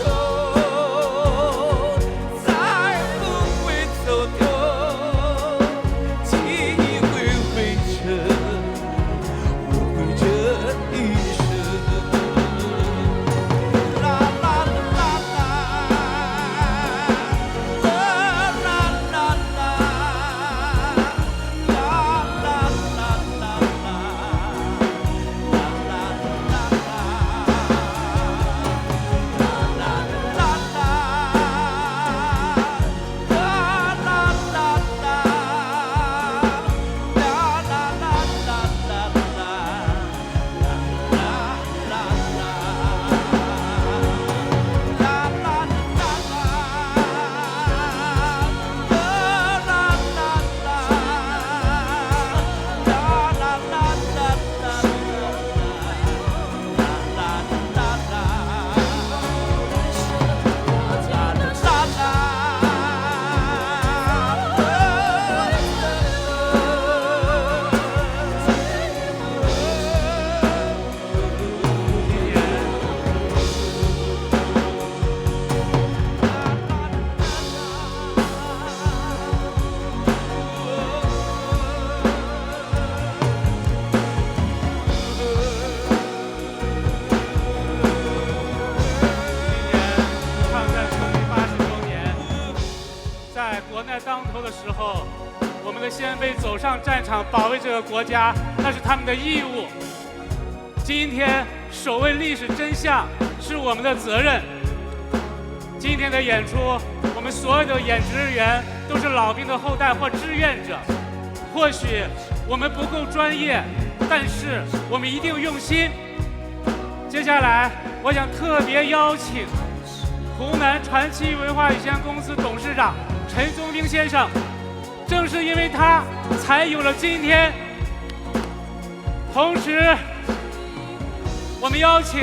再不会走丢，记忆会回尘，无悔这一生。啦啦啦啦啦，啦啦啦当头的时候，我们的先辈走上战场，保卫这个国家，那是他们的义务。今天守卫历史真相是我们的责任。今天的演出，我们所有的演职员都是老兵的后代或志愿者。或许我们不够专业，但是我们一定用心。接下来，我想特别邀请湖南传奇文化有限公司董事长陈宗兵先生，正是因为他才有了今天。同时，我们邀请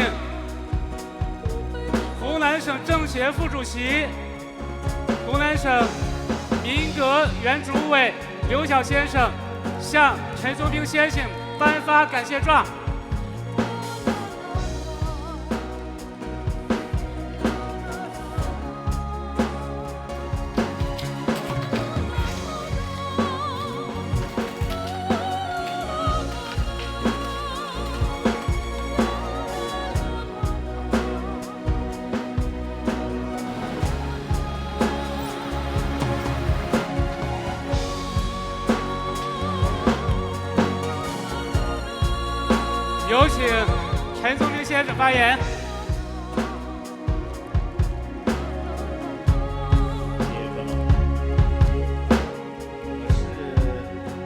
湖南省政协副主席、湖南省民革原主委刘晓先生向陈松兵先生颁发感谢状。有请陈松兵先生发言。我是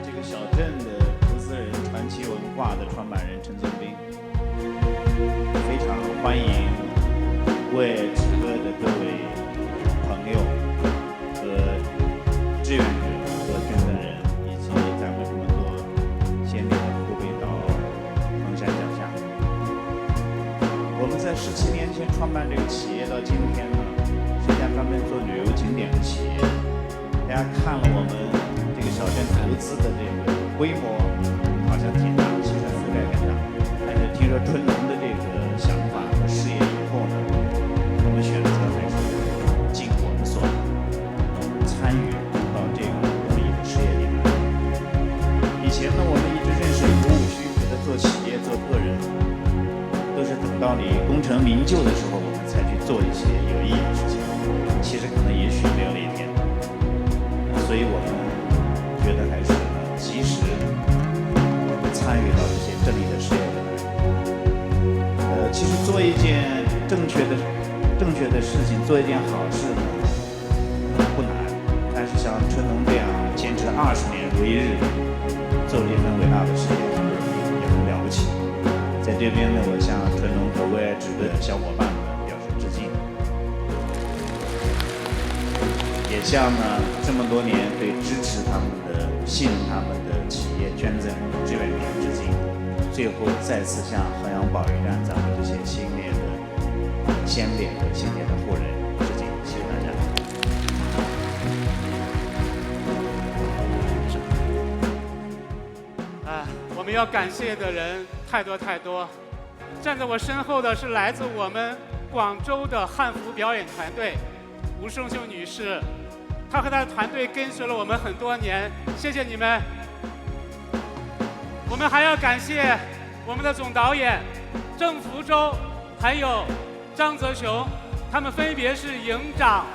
这个小镇的投资人、传奇文化的创办人陈松兵，非常欢迎为此刻的各位朋友和志愿者和捐赠人，以及咱们这么多先烈的后辈到衡山脚下。我们在17年前创办这个企业，到今天呢，是一家专门做旅游景点的企业。大家看了我们这个小镇投资的这个规模，好像挺大，其实覆盖很大。但是听说春农的这个想法和事业以后呢，我们选择还是尽我们所能，参与到这个公益的事业里面。以前呢，我们一直认识鼓舞虚，觉得做企业、做个人，都是等到你功成名就的时候，我们才去做一些有意义的事情。其实可能也许没有那一天。所以我们觉得还是及时参与到这些正义的事业里面。其实做一件正确的事情，做一件好事呢，不难。但是像春农这样坚持20年如一日，做了一份伟大的事业，也很了不起。在这边呢，我向春农和为爱值的小伙伴们表示致敬。也向呢这么多年对支持他们的、信任他们的企业捐赠志愿者致敬。最后再次向衡阳保卫战咱们这些先烈的先烈和先烈的后人致敬。谢谢大家。我们要感谢的人太多太多。站在我身后的是来自我们广州的汉服表演团队吴胜秀女士。他和他的团队跟随了我们很多年，谢谢你们。我们还要感谢我们的总导演郑福洲，还有张泽雄，他们分别是营长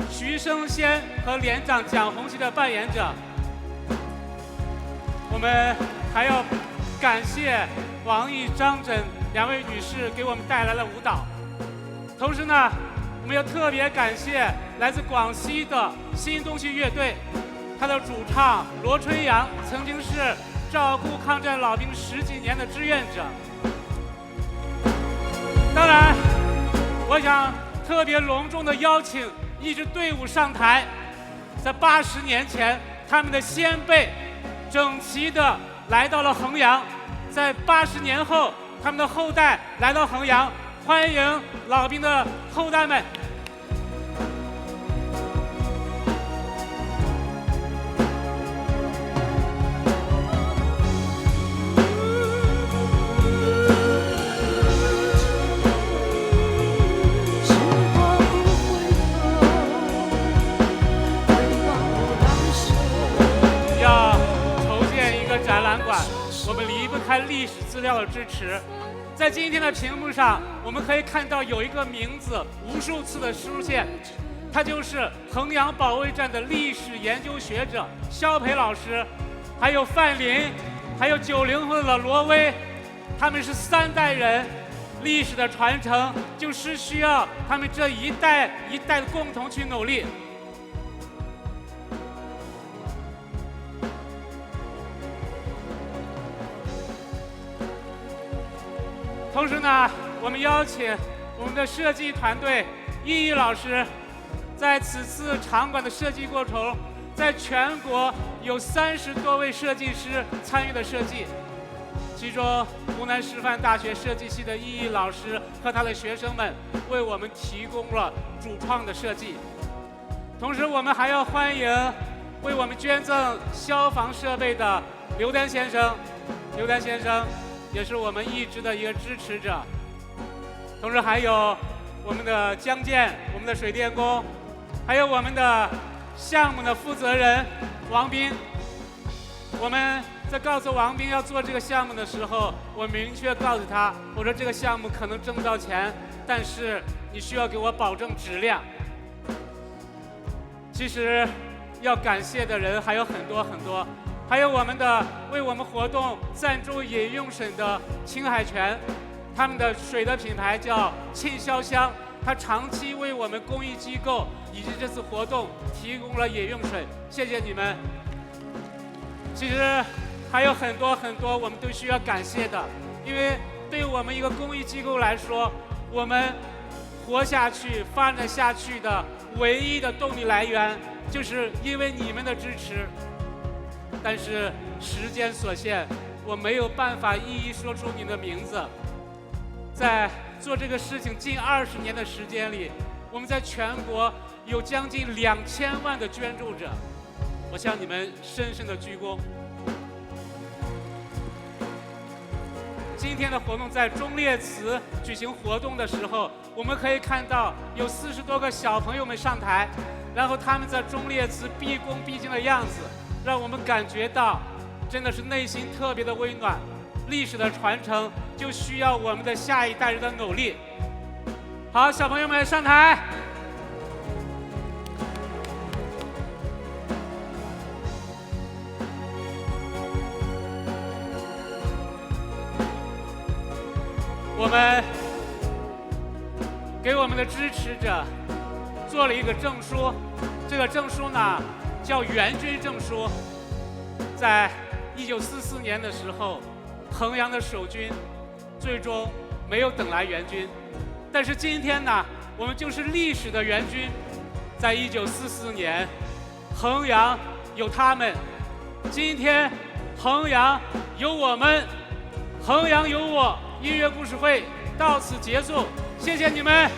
徐生先和连长蒋红旗的扮演者。我们还要感谢王毅、张真2位女士给我们带来了舞蹈。同时呢，我们要特别感谢来自广西的新东区乐队，他的主唱罗春阳曾经是照顾抗战老兵10几年的志愿者。当然，我想特别隆重的邀请一支队伍上台。在80年前，他们的先辈整齐地来到了衡阳，在80年后，他们的后代来到衡阳，欢迎老兵的后代们。要筹建一个展览馆，我们离不开历史资料的支持。在今天的屏幕上，我们可以看到有一个名字无数次的出现，他就是衡阳保卫战的历史研究学者肖培老师，还有范林，还有90后的罗威，他们是3代人。历史的传承就是需要他们这一代一代的共同去努力。同时呢，我们邀请我们的设计团队易毅老师，在此次场馆的设计过程，在全国有30多位设计师参与的设计，其中湖南师范大学设计系的易毅老师和他的学生们为我们提供了主创的设计。同时，我们还要欢迎为我们捐赠消防设备的刘丹先生也是我们一直的一个支持者，同时还有我们的江建，我们的水电工，还有我们的项目的负责人王斌。我们在告诉王斌要做这个项目的时候，我明确告诉他，我说这个项目可能挣不到钱，但是你需要给我保证质量。其实要感谢的人还有很多很多，还有我们的为我们活动赞助饮用水的青海泉，他们的水的品牌叫沁潇香，它长期为我们公益机构以及这次活动提供了饮用水，谢谢你们。其实还有很多很多我们都需要感谢的，因为对于我们一个公益机构来说，我们活下去、发展下去的唯一的动力来源，就是因为你们的支持。但是时间所限，我没有办法一一说出你的名字。在做这个事情近20年的时间里，我们在全国有将近2000万的捐助者，我向你们深深的鞠躬。今天的活动在忠烈祠举行活动的时候，我们可以看到有40多个小朋友们上台，然后他们在忠烈祠毕恭毕敬的样子，让我们感觉到真的是内心特别的温暖。历史的传承就需要我们的下一代人的努力。好，小朋友们上台。我们给我们的支持者做了一个证书，这个证书呢叫援军证书。在1944年的时候，衡阳的守军最终没有等来援军，但是今天呢，我们就是历史的援军。在1944年，衡阳有他们，今天衡阳有我们，衡阳有我。音乐故事会到此结束，谢谢你们。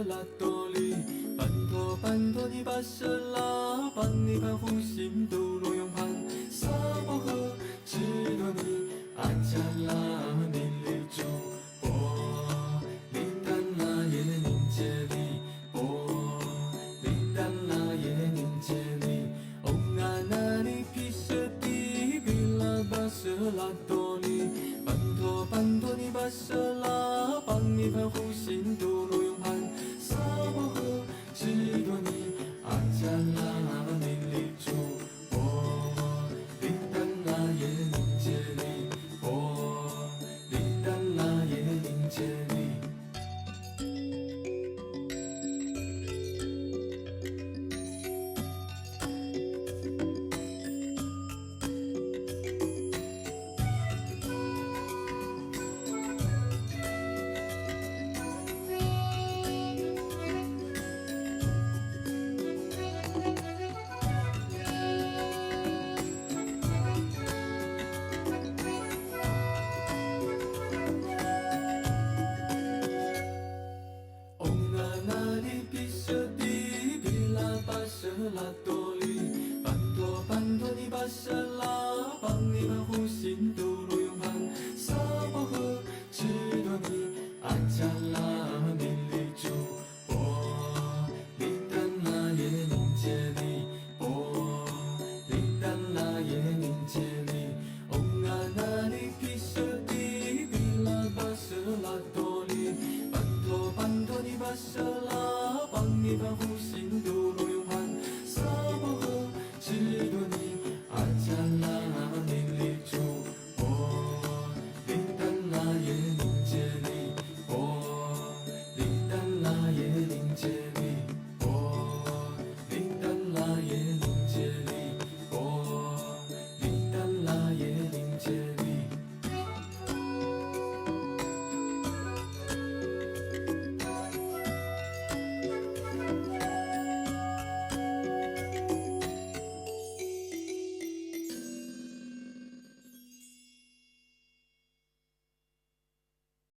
拉多里，拜托拜托你把手拉，帮你看湖心都罗永盘，沙漠河知道你阿加拉尼里住，波里丹拉耶宁杰里，波里丹拉耶宁杰里，欧阿那里皮舍蒂比拉巴舍拉多里，拜托拜托你把手拉，帮你看湖心都罗永盘。沙漠河知道你阿加拉尼里住，波里丹拉耶宁杰里，波里丹拉耶宁杰里。舍了，帮你防护心。